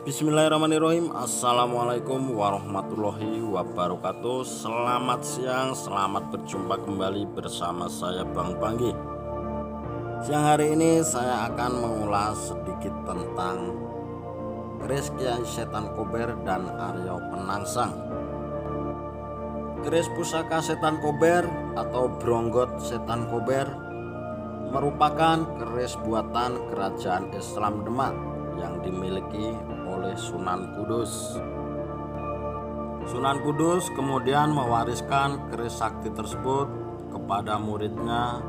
Bismillahirrahmanirrahim. Assalamualaikum warahmatullahi wabarakatuh. Selamat siang, selamat berjumpa kembali bersama saya Bang Panggi. Siang hari ini saya akan mengulas sedikit tentang keris Kiai Setan Kober dan Arya Penangsang. Keris pusaka Setan Kober atau Bronggot Setan Kober merupakan keris buatan Kerajaan Islam Demak yang dimiliki oleh Sunan Kudus. Sunan Kudus kemudian mewariskan keris sakti tersebut kepada muridnya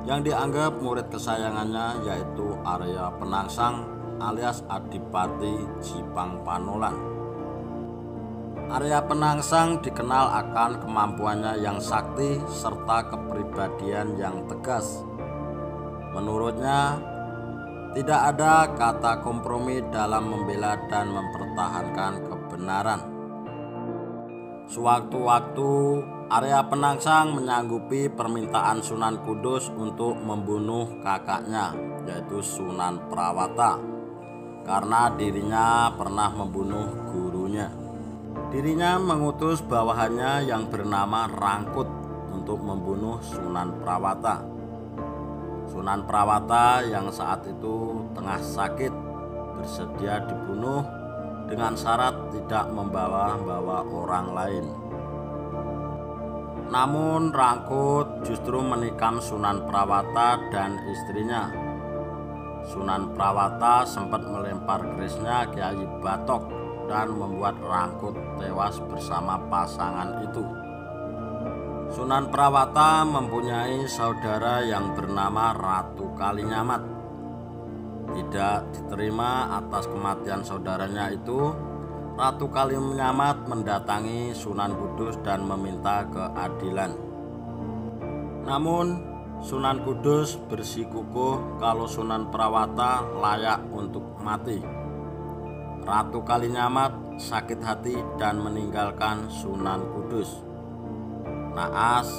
yang dianggap murid kesayangannya, yaitu Arya Penangsang alias Adipati Jipang Panolan. Arya Penangsang dikenal akan kemampuannya yang sakti serta kepribadian yang tegas. Menurutnya, tidak ada kata kompromi dalam membela dan mempertahankan kebenaran. Sewaktu-waktu Arya Penangsang menyanggupi permintaan Sunan Kudus untuk membunuh kakaknya, yaitu Sunan Prawata, karena dirinya pernah membunuh gurunya. Dirinya mengutus bawahannya yang bernama Rangkut untuk membunuh Sunan Prawata. Sunan Prawata yang saat itu tengah sakit bersedia dibunuh dengan syarat tidak membawa-bawa orang lain. Namun Rangkut justru menikam Sunan Prawata dan istrinya. Sunan Prawata sempat melempar kerisnya Kiai Batok dan membuat Rangkut tewas bersama pasangan itu. Sunan Prawata mempunyai saudara yang bernama Ratu Kalinyamat. Tidak diterima atas kematian saudaranya itu, Ratu Kalinyamat mendatangi Sunan Kudus dan meminta keadilan. Namun Sunan Kudus bersikukuh kalau Sunan Prawata layak untuk mati. Ratu Kalinyamat sakit hati dan meninggalkan Sunan Kudus. Naas,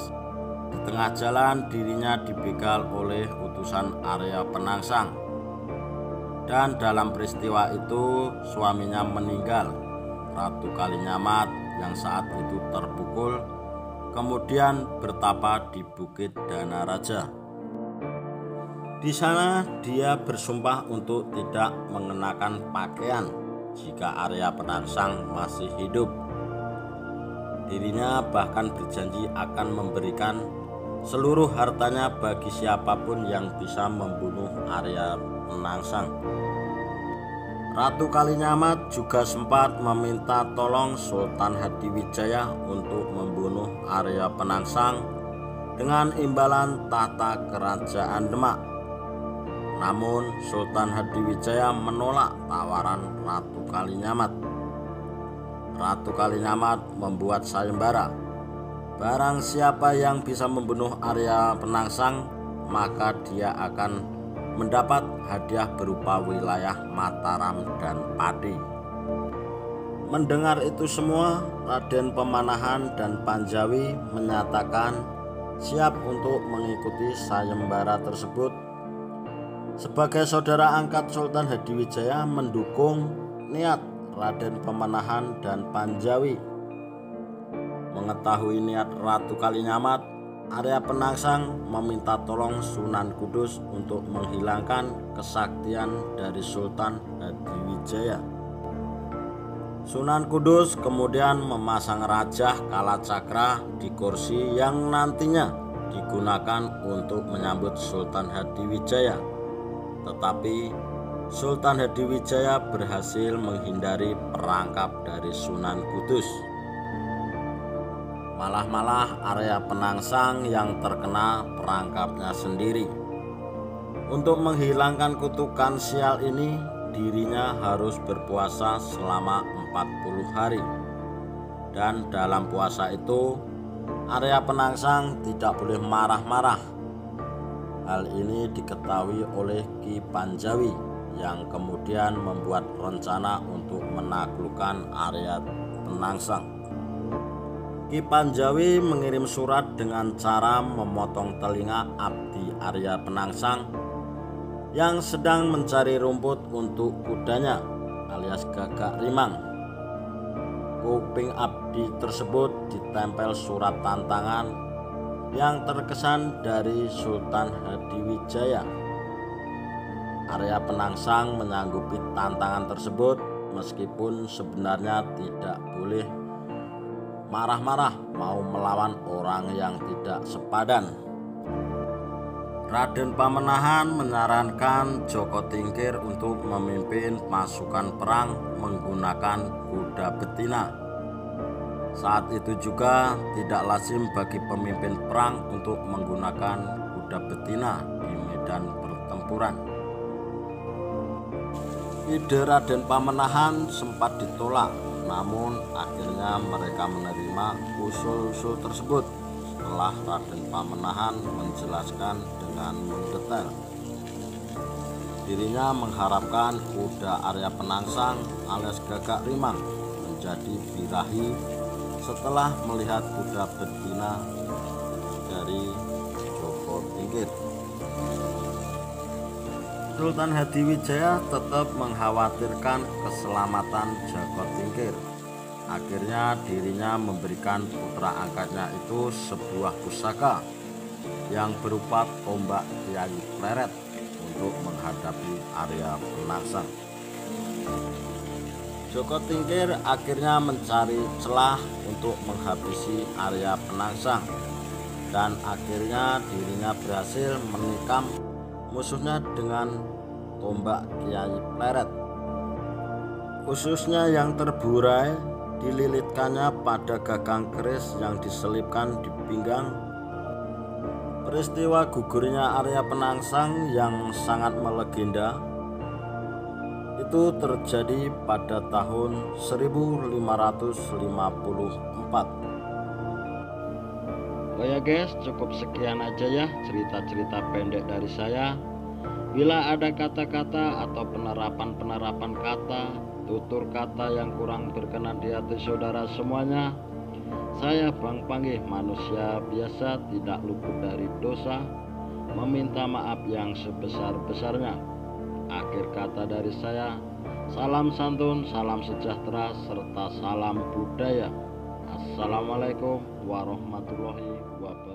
di tengah jalan dirinya dibegal oleh utusan Arya Penangsang, dan dalam peristiwa itu suaminya meninggal. Ratu Kalinyamat yang saat itu terpukul kemudian bertapa di Bukit Danaraja. Di sana dia bersumpah untuk tidak mengenakan pakaian jika Arya Penangsang masih hidup. Dirinya bahkan berjanji akan memberikan seluruh hartanya bagi siapapun yang bisa membunuh Arya Penangsang. Ratu Kalinyamat juga sempat meminta tolong Sultan Hadiwijaya untuk membunuh Arya Penangsang dengan imbalan tahta kerajaan Demak. Namun Sultan Hadiwijaya menolak tawaran Ratu Kalinyamat. Ratu Kalinyamat membuat sayembara. Barang siapa yang bisa membunuh Arya Penangsang, maka dia akan mendapat hadiah berupa wilayah Mataram dan padi. Mendengar itu semua, Raden Pemanahan dan Panjawi menyatakan siap untuk mengikuti sayembara tersebut. Sebagai saudara angkat Sultan Hadiwijaya mendukung niat Raden Pemanahan dan Panjawi. Mengetahui niat Ratu Kalinyamat, Arya Penangsang meminta tolong Sunan Kudus untuk menghilangkan kesaktian dari Sultan Hadiwijaya. Sunan Kudus kemudian memasang Rajah Kalacakra di kursi yang nantinya digunakan untuk menyambut Sultan Hadiwijaya. Tetapi Sultan Hadiwijaya berhasil menghindari perangkap dari Sunan Kudus. Malah Arya Penangsang yang terkena perangkapnya sendiri. Untuk menghilangkan kutukan sial ini, dirinya harus berpuasa selama 40 hari. Dan dalam puasa itu, Arya Penangsang tidak boleh marah-marah. Hal ini diketahui oleh Ki Panjawi yang kemudian membuat rencana untuk menaklukkan Arya Penangsang. Ki Panjawi mengirim surat dengan cara memotong telinga abdi Arya Penangsang yang sedang mencari rumput untuk kudanya alias Gagak Rimang. Kuping abdi tersebut ditempel surat tantangan yang terkesan dari Sultan Hadiwijaya. Arya Penangsang menyanggupi tantangan tersebut meskipun sebenarnya tidak boleh marah-marah mau melawan orang yang tidak sepadan. Raden Pamenahan menyarankan Joko Tingkir untuk memimpin pasukan perang menggunakan kuda betina. Saat itu juga tidak lazim bagi pemimpin perang untuk menggunakan kuda betina di medan pertempuran. Ide Raden Pamenahan sempat ditolak, namun akhirnya mereka menerima usul-usul tersebut setelah Raden Pamenahan menjelaskan dengan mendetail. Dirinya mengharapkan kuda Arya Penangsang alias Gagak Rimang menjadi birahi setelah melihat kuda betina dari Joko Tingkir. Sultan Hadiwijaya tetap mengkhawatirkan keselamatan Joko Tingkir. Akhirnya dirinya memberikan putra angkatnya itu sebuah pusaka yang berupa tombak Kiai Pleret untuk menghadapi Arya Penangsang. Joko Tingkir akhirnya mencari celah untuk menghabisi Arya Penangsang, dan akhirnya dirinya berhasil menikam musuhnya dengan tombak Kiai Pleret. Khususnya yang terburai dililitkannya pada gagang keris yang diselipkan di pinggang. Peristiwa gugurnya Arya Penangsang yang sangat melegenda itu terjadi pada tahun 1554. Oh ya guys, cukup sekian aja ya cerita-cerita pendek dari saya. Bila ada kata-kata atau penerapan kata, tutur kata yang kurang berkenan di hati saudara semuanya, saya Bang Panggih, manusia biasa, tidak luput dari dosa, meminta maaf yang sebesar-besarnya. Akhir kata dari saya, salam santun, salam sejahtera, serta salam budaya. Assalamualaikum warahmatullahi wabarakatuh.